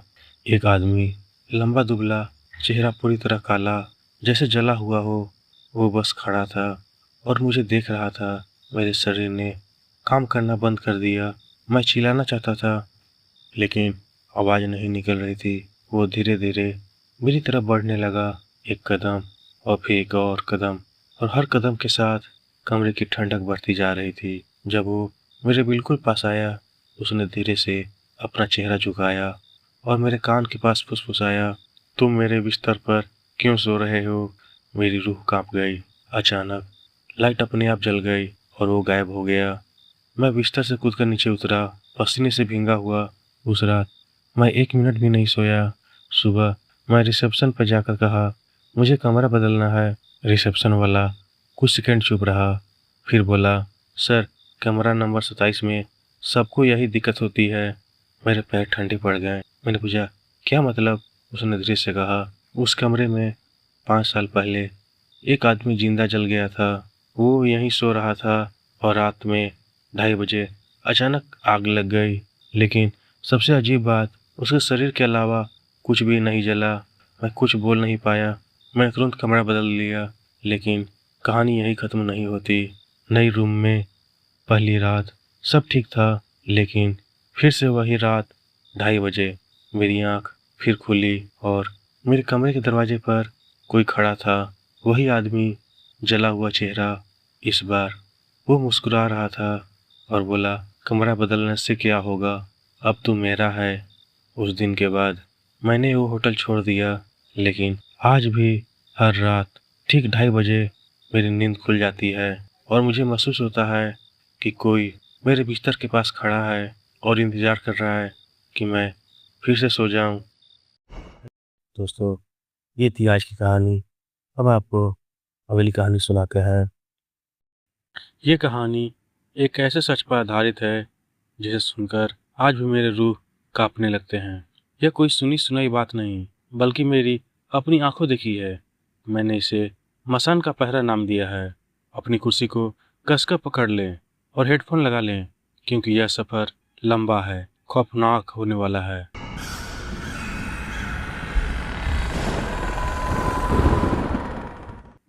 एक आदमी, लंबा दुबला, चेहरा पूरी तरह काला, जैसे जला हुआ हो, वो बस खड़ा था और मुझे देख रहा था। मेरे शरीर ने काम करना बंद कर दिया। मैं चिल्लाना चाहता था, लेकिन आवाज़ नहीं निकल रही थी। वो धीरे धीरे मेरी तरफ बढ़ने लगा, एक कदम और फिर एक और कदम, और हर कदम के साथ कमरे की ठंडक बढ़ती जा रही थी। जब वो मेरे बिल्कुल पास आया, उसने धीरे से अपना चेहरा झुकाया और मेरे कान के पास फुसफुसाया, तुम मेरे बिस्तर पर क्यों सो रहे हो? मेरी रूह कांप गई। अचानक लाइट अपने आप जल गई और वो गायब हो गया। मैं बिस्तर से कूदकर नीचे उतरा, पसीने से भींगा हुआ। उस रात मैं 1 मिनट भी नहीं सोया। सुबह मैं रिसेप्शन पर जाकर कहा, मुझे कमरा बदलना है। रिसेप्शन वाला कुछ सेकंड चुप रहा, फिर बोला, सर, कमरा नंबर 27 में सबको यही दिक्कत होती है। मेरे पैर ठंडे पड़ गए। मैंने पूछा, क्या मतलब? उसने धीरे से कहा, उस कमरे में 5 साल पहले एक आदमी जिंदा जल गया था। वो यहीं सो रहा था और रात में 2:30 बजे अचानक आग लग गई। लेकिन सबसे अजीब बात, उसके शरीर के अलावा कुछ भी नहीं जला। मैं कुछ बोल नहीं पाया। मैंने तुरंत कमरा बदल लिया, लेकिन कहानी यही खत्म नहीं होती। नई रूम में पहली रात सब ठीक था, लेकिन फिर से वही रात, 2:30 बजे मेरी आंख फिर खुली और मेरे कमरे के दरवाजे पर कोई खड़ा था। वही आदमी, जला हुआ चेहरा। इस बार वो मुस्कुरा रहा था और बोला, कमरा बदलने से क्या होगा, अब तू मेरा है। उस दिन के बाद मैंने वो होटल छोड़ दिया, लेकिन आज भी हर रात ठीक 2:30 बजे मेरी नींद खुल जाती है और मुझे महसूस होता है कि कोई मेरे बिस्तर के पास खड़ा है और इंतजार कर रहा है कि मैं फिर से सो जाऊं। दोस्तों, ये थी आज की कहानी। अब आपको अगली कहानी सुनाते हैं। ये कहानी एक ऐसे सच पर आधारित है जिसे सुनकर आज भी मेरे रूह कांपने लगते हैं। यह कोई सुनी सुनाई बात नहीं, बल्कि मेरी अपनी आंखों देखी है। मैंने इसे मसान का पहरा नाम दिया है। अपनी कुर्सी को कसकर पकड़ लें और हेडफोन लगा लें, क्योंकि यह सफ़र लंबा है, खौफनाक होने वाला है।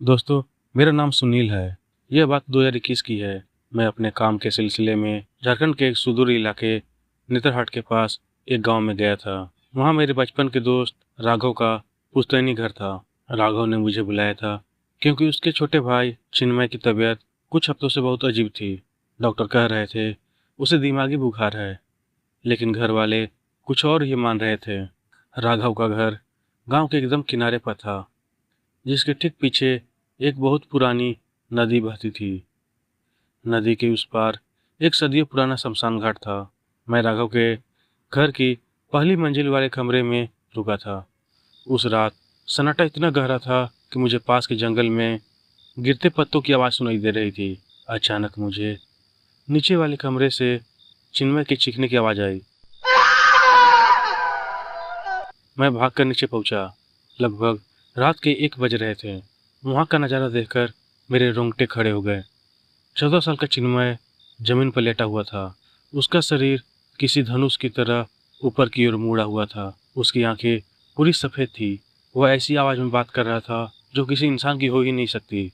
दोस्तों, मेरा नाम सुनील है। यह बात 2021 की है। मैं अपने काम के सिलसिले में झारखंड के एक सुदूर इलाके नेतरहाट के पास एक गांव में गया था। वहाँ मेरे बचपन के दोस्त राघव का पुश्तैनी घर था। राघव ने मुझे बुलाया था क्योंकि उसके छोटे भाई चिन्मय की तबीयत कुछ हफ्तों से बहुत अजीब थी। डॉक्टर कह रहे थे उसे दिमागी बुखार है, लेकिन घर वाले कुछ और ही मान रहे थे। राघव का घर गांव के एकदम किनारे पर था, जिसके ठीक पीछे एक बहुत पुरानी नदी बहती थी। नदी के उस पार एक सदियों पुराना शमशान घाट था। मैं राघव के घर की पहली मंजिल वाले कमरे में रुका था। उस रात सन्नाटा इतना गहरा था कि मुझे पास के जंगल में गिरते पत्तों की आवाज़ सुनाई दे रही थी। अचानक मुझे नीचे वाले कमरे से चिन्मय के चीखने की आवाज़ आई। मैं भागकर नीचे पहुंचा। लगभग रात के 1 बज रहे थे। वहां का नज़ारा देखकर मेरे रोंगटे खड़े हो गए। 14 साल का चिन्मय जमीन पर लेटा हुआ था। उसका शरीर किसी धनुष की तरह ऊपर की ओर मुड़ा हुआ था। उसकी आंखें पूरी सफ़ेद थी। वह ऐसी आवाज़ में बात कर रहा था जो किसी इंसान की हो ही नहीं सकती।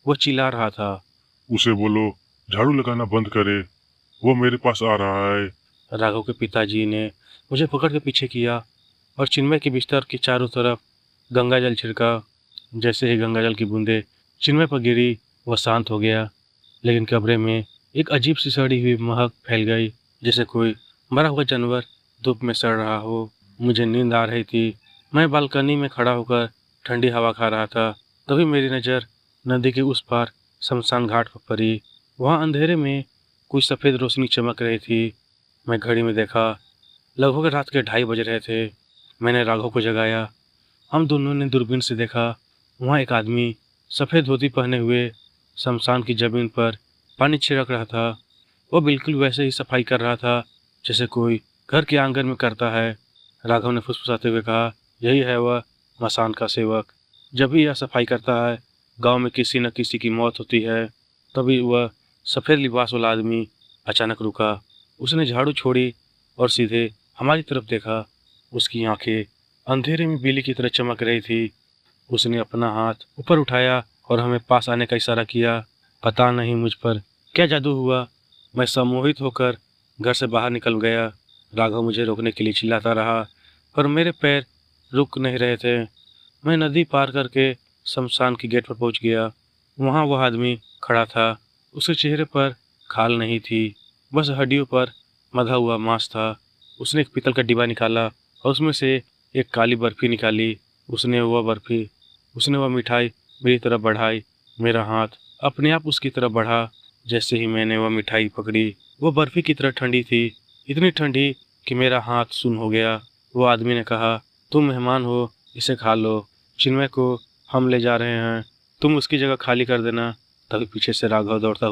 वह चिल्ला रहा था, उसे बोलो झाड़ू लगाना बंद करे, वो मेरे पास आ रहा है। राघव के पिताजी ने मुझे पकड़ के पीछे किया और चिन्मय के बिस्तर के चारों तरफ गंगा जल छिड़का। जैसे ही गंगा जल की बूंदें चिन्मय पर गिरी, वह शांत हो गया। लेकिन कमरे में एक अजीब सी सड़ी हुई महक फैल गई, जैसे कोई मरा हुआ जानवर धूप में सड़ रहा हो। मुझे नींद आ रही थी। मैं बालकनी में खड़ा होकर ठंडी हवा खा रहा था। तभी मेरी नज़र नदी के उस पार शमशान घाट पर पड़ी। वहाँ अंधेरे में कोई सफ़ेद रोशनी चमक रही थी। मैं घड़ी में देखा, लगभग रात के 2:30 बज रहे थे। मैंने राघव को जगाया। हम दोनों ने दूरबीन से देखा। वहाँ एक आदमी सफ़ेद धोती पहने हुए शमशान की जमीन पर पानी छिड़क रहा था। वो बिल्कुल वैसे ही सफाई कर रहा था जैसे कोई घर के आंगन में करता है। राघव ने फुसफुसाते हुए कहा, यही है वह मसान का सेवक। जब भी यह सफाई करता है, गांव में किसी न किसी की मौत होती है। तभी वह सफ़ेद लिबास वाला आदमी अचानक रुका। उसने झाड़ू छोड़ी और सीधे हमारी तरफ देखा। उसकी आंखें अंधेरे में बिजली की तरह चमक रही थी। उसने अपना हाथ ऊपर उठाया और हमें पास आने का इशारा किया। पता नहीं मुझ पर क्या जादू हुआ, मैं सम्मोहित होकर घर से बाहर निकल गया। राघव मुझे रोकने के लिए चिल्लाता रहा, पर मेरे पैर रुक नहीं रहे थे। मैं नदी पार करके शमशान की गेट पर पहुंच गया। वहां वह आदमी खड़ा था। उसके चेहरे पर खाल नहीं थी, बस हड्डियों पर मधा हुआ मांस था। उसने एक पीतल का डिब्बा निकाला और उसमें से एक काली बर्फी निकाली। उसने वह मिठाई मेरी तरफ बढ़ाई। मेरा हाथ अपने आप उसकी तरफ बढ़ा। जैसे ही मैंने वह मिठाई पकड़ी, वो बर्फी की तरह ठंडी थी, इतनी ठंडी कि मेरा हाथ सुन्न हो गया। वो आदमी ने कहा, तुम मेहमान हो, इसे खा लो। चिन्मय को हम ले जा रहे हैं, तुम उसकी जगह खाली कर देना। तभी पीछे से राघव दौड़ता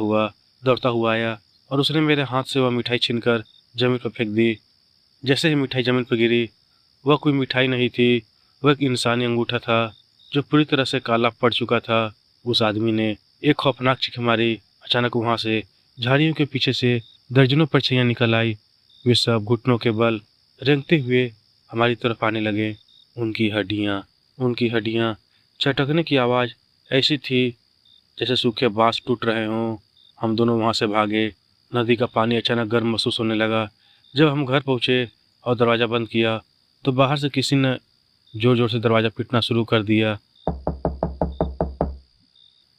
हुआ आया और उसने मेरे हाथ से वह मिठाई छीनकर जमीन पर फेंक दी। जैसे ही मिठाई जमीन पर गिरी, वह कोई मिठाई नहीं थी, वह एक इंसानी अंगूठा था जो पूरी तरह से काला पड़ चुका था। उस आदमी ने एक खौफनाक चीख मारी। अचानक वहां से झाड़ियों के पीछे से दर्जनों परछाइयां निकल आई। वे सब घुटनों के बल रेंगते हुए हमारी तरफ आने लगे। उनकी हड्डियां चटकने की आवाज़ ऐसी थी जैसे सूखे बांस टूट रहे हों। हम दोनों वहां से भागे। नदी का पानी अचानक गर्म महसूस होने लगा। जब हम घर पहुंचे और दरवाज़ा बंद किया तो बाहर से किसी ने जोर जोर से दरवाज़ा पीटना शुरू कर दिया।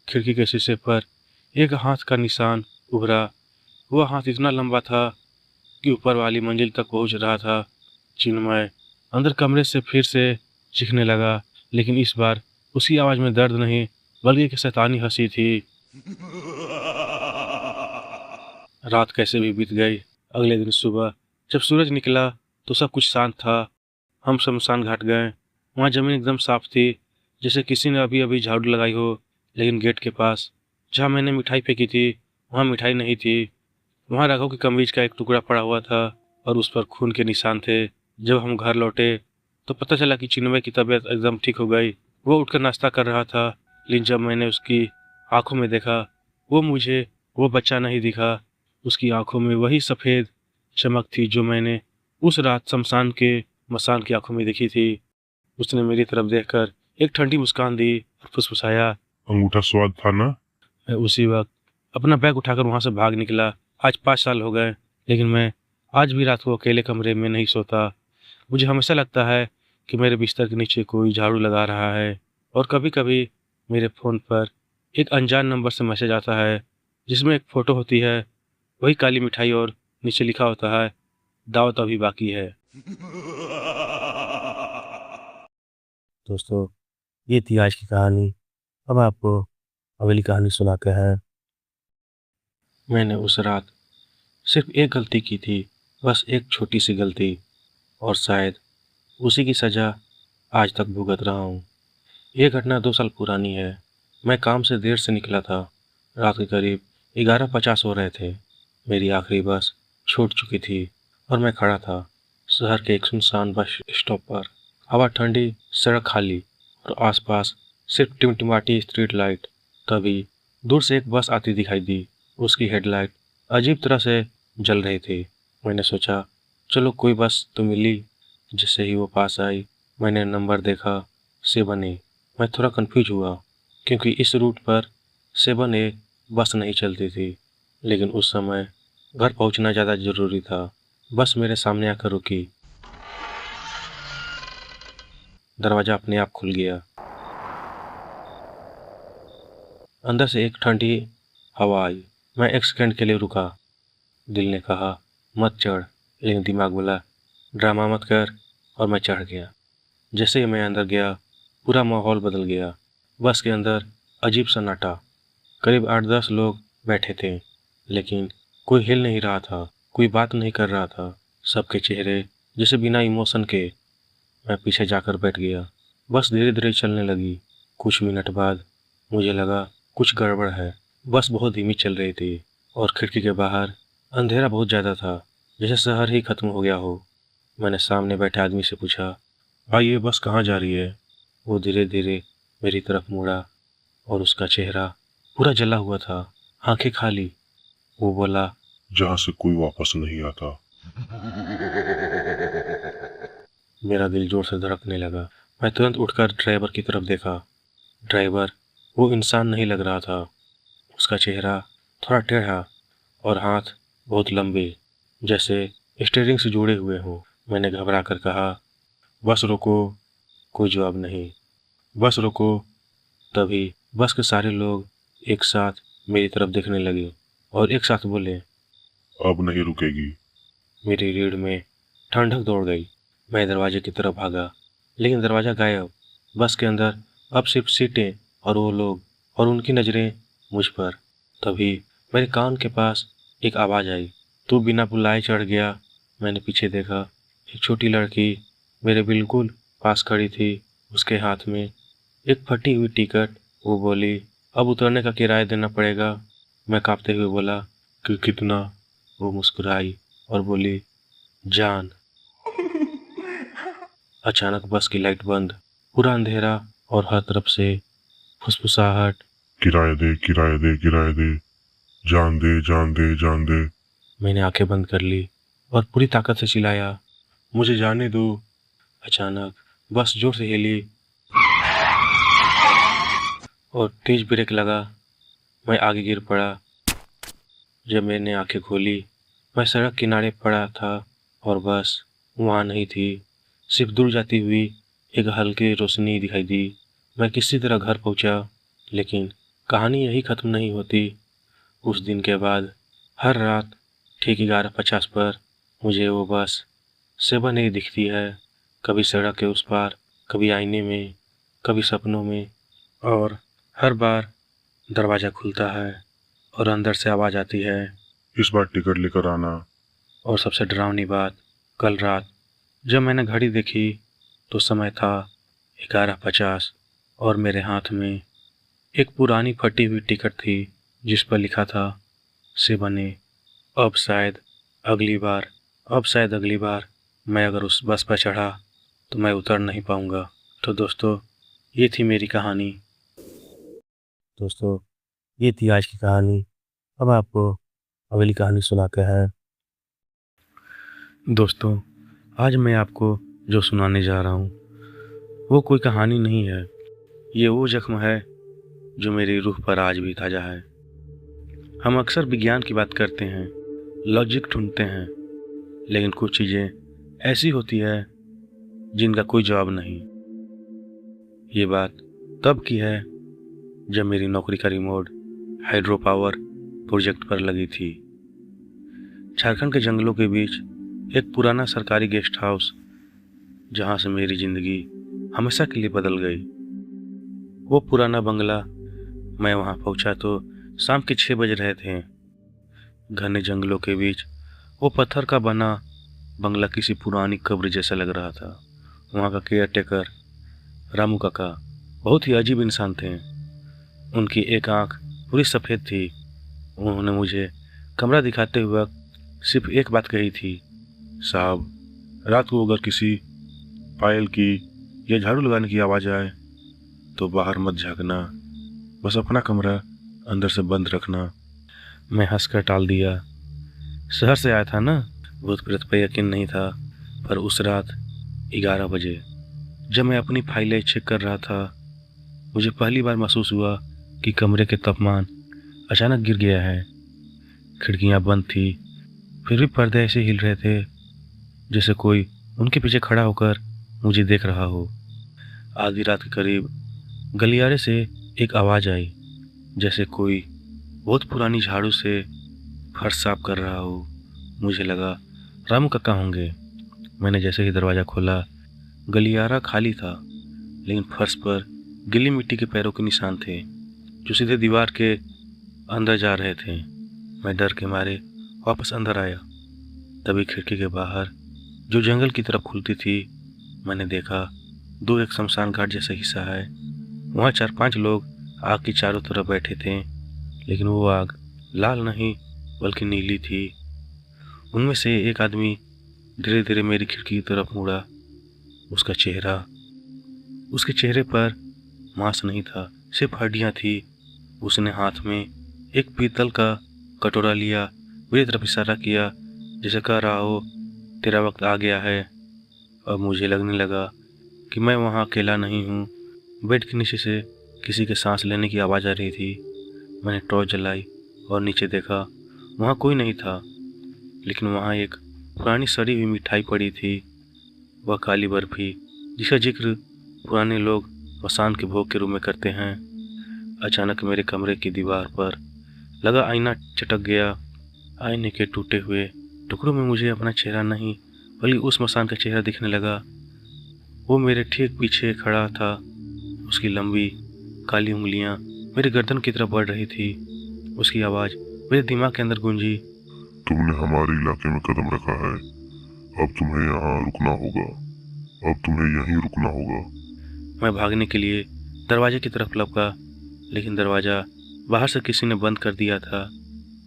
खिड़की के शीशे पर एक हाथ का निशान उभरा। वह हाथ इतना लंबा था कि ऊपर वाली मंजिल तक पहुंच रहा था। चिन्मय अंदर कमरे से फिर से चीखने लगा, लेकिन इस बार उसकी आवाज़ में दर्द नहीं बल्कि एक शैतानी हंसी थी। रात कैसे भी बीत गई। अगले दिन सुबह जब सूरज निकला तो सब कुछ शांत था। हम शमशान घाट गए। वहाँ जमीन एकदम साफ थी, जैसे किसी ने अभी अभी झाड़ू लगाई हो। लेकिन गेट के पास जहाँ मैंने मिठाई फेंकी थी, वहाँ मिठाई नहीं थी। वहाँ राघव की कमीज का एक टुकड़ा पड़ा हुआ था और उस पर खून के निशान थे। जब हम घर लौटे तो पता चला कि चिन्मय की तबीयत एकदम ठीक हो गई। वो उठकर नाश्ता कर रहा था, लेकिन जब मैंने उसकी आंखों में देखा, वो बच्चा नहीं दिखा। उसकी आंखों में वही सफ़ेद चमक थी जो मैंने उस रात शमशान के मसान की आंखों में देखी थी। उसने मेरी तरफ देखकर एक ठंडी मुस्कान दी और फुसफुसाया, अंगूठा स्वाद था ना? मैं उसी वक्त अपना बैग उठाकर वहां से भाग निकला। आज 5 साल हो गए, लेकिन मैं आज भी रात को अकेले कमरे में नहीं सोता। मुझे हमेशा लगता है कि मेरे बिस्तर के नीचे कोई झाड़ू लगा रहा है, और कभी-कभी मेरे फ़ोन पर एक अनजान नंबर से मैसेज आता है, जिसमें एक फ़ोटो होती है, वही काली मिठाई, और नीचे लिखा होता है, दावत अभी बाकी है। दोस्तों, ये थी आज की कहानी। अब आपको अगली कहानी सुनाते हैं। मैंने उस रात सिर्फ एक गलती की थी, बस एक छोटी सी गलती, और शायद उसी की सज़ा आज तक भुगत रहा हूँ। ये घटना 2 साल पुरानी है। मैं काम से देर से निकला था। रात के करीब 11:50 हो रहे थे। मेरी आखिरी बस छूट चुकी थी और मैं खड़ा था शहर के एक सुनसान बस स्टॉप पर। हवा ठंडी, सड़क खाली, और आसपास सिर्फ टिमटिमाती स्ट्रीट लाइट। तभी दूर से एक बस आती दिखाई दी। उसकी हेडलाइट अजीब तरह से जल रही थी। मैंने सोचा, चलो कोई बस तो मिली। जैसे ही वो पास आई, मैंने नंबर देखा, 7A। मैं थोड़ा कंफ्यूज हुआ, क्योंकि इस रूट पर 7A बस नहीं चलती थी। लेकिन उस समय घर पहुंचना ज़्यादा ज़रूरी था। बस मेरे सामने आकर रुकी। दरवाज़ा अपने आप खुल गया। अंदर से एक ठंडी हवा आई। मैं एक सेकंड के लिए रुका। दिल ने कहा, मत चढ़, लेकिन दिमाग बोला, ड्रामा मत कर, और मैं चढ़ गया। जैसे ही मैं अंदर गया, पूरा माहौल बदल गया। बस के अंदर अजीब सन्नाटा। करीब 8-10 लोग बैठे थे, लेकिन कोई हिल नहीं रहा था, कोई बात नहीं कर रहा था। सबके चेहरे जैसे बिना इमोशन के। मैं पीछे जाकर बैठ गया। बस धीरे धीरे चलने लगी। कुछ मिनट बाद मुझे लगा कुछ गड़बड़ है। बस बहुत धीमी चल रही थी, और खिड़की के बाहर अंधेरा बहुत ज़्यादा था, जैसे शहर ही खत्म हो गया हो। मैंने सामने बैठे आदमी से पूछा, भाई ये बस कहाँ जा रही है? वो धीरे धीरे मेरी तरफ मुड़ा, और उसका चेहरा पूरा जला हुआ था, आंखें खाली। वो बोला, जहाँ से कोई वापस नहीं आता। मेरा दिल जोर से धड़कने लगा। मैं तुरंत उठकर ड्राइवर की तरफ देखा। ड्राइवर वो इंसान नहीं लग रहा था। उसका चेहरा थोड़ा टेढ़ा, और हाथ बहुत लंबे, जैसे स्टीयरिंग से जुड़े हुए हों। मैंने घबरा कर कहा, बस रोको। कोई जवाब नहीं। बस रोको। तभी बस के सारे लोग एक साथ मेरी तरफ देखने लगे, और एक साथ बोले, अब नहीं रुकेगी। मेरी रीढ़ में ठंडक दौड़ गई। मैं दरवाजे की तरफ भागा, लेकिन दरवाज़ा गायब। बस के अंदर अब सिर्फ सीटें और वो लोग, और उनकी नज़रें मुझ पर। तभी मेरे कान के पास एक आवाज़ आई, तू बिना बुलाए चढ़ गया। मैंने पीछे देखा। एक छोटी लड़की मेरे बिल्कुल पास खड़ी थी। उसके हाथ में एक फटी हुई टिकट। वो बोली, अब उतरने का किराया देना पड़ेगा। मैं कांपते हुए बोला, कि कितना? वो मुस्कुराई और बोली, जान। अचानक बस की लाइट बंद, पूरा अंधेरा, और हर तरफ से फुसफुसाहट। किराया दे, किराया दे, किराया दे। जान दे, जान दे, जान दे। मैंने आंखें बंद कर ली और पूरी ताकत से चिल्लाया, मुझे जाने दो। अचानक बस जोर से हिली और तेज ब्रेक लगा। मैं आगे गिर पड़ा। जब मैंने आंखें खोली, मैं सड़क किनारे पड़ा था, और बस वहाँ नहीं थी। सिर्फ दूर जाती हुई एक हल्की रोशनी दिखाई दी। मैं किसी तरह घर पहुंचा, लेकिन कहानी यही खत्म नहीं होती। उस दिन के बाद हर रात ठीक 11:50 पर मुझे वो बस 7A दिखती है। कभी सड़क के उस पार, कभी आईने में, कभी सपनों में, और हर बार दरवाज़ा खुलता है और अंदर से आवाज़ आती है। इस बार टिकट लेकर आना। और सबसे डरावनी बात, कल रात जब मैंने घड़ी देखी तो समय था 11:50, और मेरे हाथ में एक पुरानी फटी हुई टिकट थी जिस पर लिखा था 7A। अब शायद अगली बार मैं अगर उस बस पर चढ़ा तो मैं उतर नहीं पाऊंगा। तो दोस्तों, ये थी मेरी कहानी। दोस्तों, ये थी आज की कहानी। अब आपको अगली कहानी सुनाते हैं। दोस्तों, आज मैं आपको जो सुनाने जा रहा हूँ वो कोई कहानी नहीं है। ये वो जख्म है जो मेरी रूह पर आज भी ताज़ा है। हम अक्सर विज्ञान की बात करते हैं, लॉजिक ढूंढते हैं, लेकिन कुछ चीज़ें ऐसी होती है जिनका कोई जवाब नहीं। ये बात तब की है जब मेरी नौकरी का रिमोट हाइड्रो पावर प्रोजेक्ट पर लगी थी। झारखंड के जंगलों के बीच एक पुराना सरकारी गेस्ट हाउस, जहाँ से मेरी जिंदगी हमेशा के लिए बदल गई। वो पुराना बंगला, मैं वहाँ पहुँचा तो शाम के 6 बज रहे थे। घने जंगलों के बीच वो पत्थर का बना बंगला किसी पुरानी कब्र जैसा लग रहा था। वहाँ का केयर टेकर रामू काका बहुत ही अजीब इंसान थे। उनकी एक आंख पूरी सफ़ेद थी। उन्होंने मुझे कमरा दिखाते हुए सिर्फ एक बात कही थी, साहब, रात को अगर किसी पायल की या झाड़ू लगाने की आवाज़ आए तो बाहर मत झाँकना, बस अपना कमरा अंदर से बंद रखना। मैं हंसकर टाल दिया। शहर से आया था ना, भूत प्रेत पर यकीन नहीं था। पर उस रात 11 बजे जब मैं अपनी फाइलें चेक कर रहा था, मुझे पहली बार महसूस हुआ कि कमरे के तापमान अचानक गिर गया है। खिड़कियां बंद थी, फिर भी पर्दे ऐसे हिल रहे थे जैसे कोई उनके पीछे खड़ा होकर मुझे देख रहा हो। आधी रात के करीब गलियारे से एक आवाज़ आई, जैसे कोई बहुत पुरानी झाड़ू से फर्श साफ कर रहा हो। मुझे लगा रामू काका होंगे। मैंने जैसे ही दरवाज़ा खोला, गलियारा खाली था, लेकिन फर्श पर गीली मिट्टी के पैरों के निशान थे जो सीधे दीवार के अंदर जा रहे थे। मैं डर के मारे वापस अंदर आया। तभी खिड़की के बाहर, जो जंगल की तरफ खुलती थी, मैंने देखा दूर एक शमशान घाट जैसा हिस्सा है। वहाँ 4-5 लोग आग की चारों तरफ बैठे थे, लेकिन वो आग लाल नहीं बल्कि नीली थी। उनमें से एक आदमी धीरे धीरे मेरी खिड़की की तरफ मुड़ा। उसके चेहरे पर मांस नहीं था, सिर्फ हड्डियां थी। उसने हाथ में एक पीतल का कटोरा लिया, मेरी तरफ इशारा किया जैसे कह रहा हो, तेरा वक्त आ गया है। अब मुझे लगने लगा कि मैं वहाँ अकेला नहीं हूँ। बेड के नीचे से किसी के सांस लेने की आवाज़ आ रही थी। मैंने टॉर्च जलाई और नीचे देखा, वहाँ कोई नहीं था, लेकिन वहाँ एक पुरानी सड़ी हुई मिठाई पड़ी थी, वह काली बर्फी जिसका जिक्र पुराने लोग मसान के भोग के रूप में करते हैं। अचानक मेरे कमरे की दीवार पर लगा आईना चटक गया। आईने के टूटे हुए टुकड़ों में मुझे अपना चेहरा नहीं बल्कि उस मसान का चेहरा दिखने लगा। वो मेरे ठीक पीछे खड़ा था। उसकी लंबी काली उंगलियां मेरी गर्दन की तरफ बढ़ रही थी। उसकी आवाज़ मेरे दिमाग के अंदर गूंजी, तुमने हमारे इलाके में कदम रखा है, अब तुम्हें यहाँ रुकना होगा, अब तुम्हें यहीं रुकना होगा। मैं भागने के लिए दरवाजे की तरफ लपका, लेकिन दरवाज़ा बाहर से किसी ने बंद कर दिया था।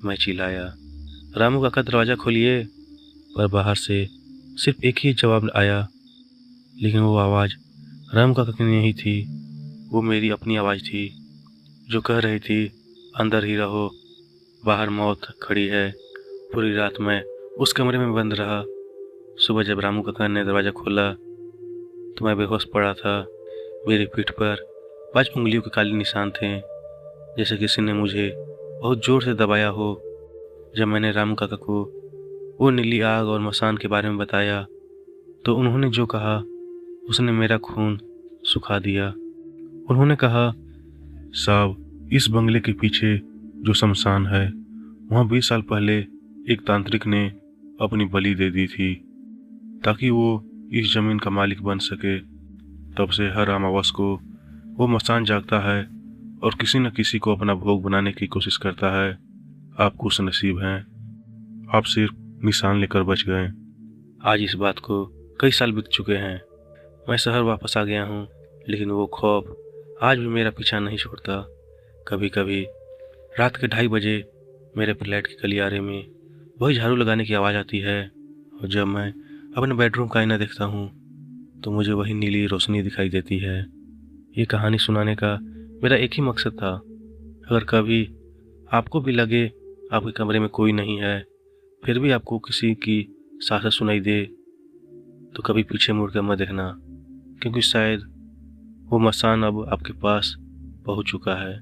मैं चिल्लाया, रामू काका दरवाज़ा खोलिए। पर बाहर से सिर्फ एक ही जवाब आया, लेकिन वो आवाज़ रामू काका की नहीं थी। वो मेरी अपनी आवाज़ थी जो कह रही थी, अंदर ही रहो, बाहर मौत खड़ी है। पूरी रात मैं उस कमरे में बंद रहा। सुबह जब रामू काका ने दरवाज़ा खोला तो मैं बेहोश पड़ा था। मेरी पीठ पर 5 उंगलियों के काले निशान थे, जैसे किसी ने मुझे बहुत ज़ोर से दबाया हो। जब मैंने रामू काका को वो नीली आग और मसान के बारे में बताया तो उन्होंने जो कहा उसने मेरा खून सुखा दिया। उन्होंने कहा, साहब, इस बंगले के पीछे जो शमशान है, वहाँ 20 साल पहले एक तांत्रिक ने अपनी बलि दे दी थी ताकि वो इस जमीन का मालिक बन सके। तब से हर अमावस को वो मसान जागता है और किसी न किसी को अपना भोग बनाने की कोशिश करता है। आप खुशनसीब हैं, आप सिर्फ निशान लेकर बच गए। आज इस बात को कई साल बीत चुके हैं। मैं शहर वापस आ गया हूँ, लेकिन वो खौफ आज भी मेरा पीछा नहीं छोड़ता। कभी कभी रात के 2:30 बजे मेरे फ्लैट के गलियारे में वही झाड़ू लगाने की आवाज़ आती है, और जब मैं अपने बेडरूम का आईना देखता हूँ तो मुझे वही नीली रोशनी दिखाई देती है। ये कहानी सुनाने का मेरा एक ही मकसद था। अगर कभी आपको भी लगे आपके कमरे में कोई नहीं है, फिर भी आपको किसी की सांसें सुनाई दे, तो कभी पीछे मुड़ कर मत देखना, क्योंकि शायद वो मसान अब आपके पास पहुंच चुका है।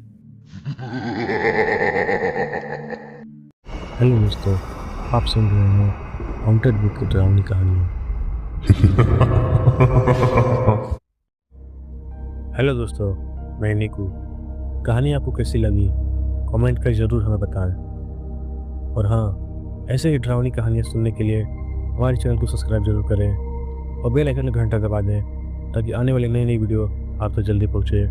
हेलो दोस्तों, आप सुन रहे हैं हॉन्टेड बुक की डरावनी कहानियाँ। हेलो दोस्तों, मैं निकू। कहानी आपको कैसी लगी कमेंट कर ज़रूर हमें बताएं। और हाँ, ऐसे ही डरावनी कहानियाँ सुनने के लिए हमारे चैनल को सब्सक्राइब जरूर करें और बेल आइकन का घंटा दबा दें ताकि आने वाली नई नई वीडियो आप तक जल्दी पहुँचे।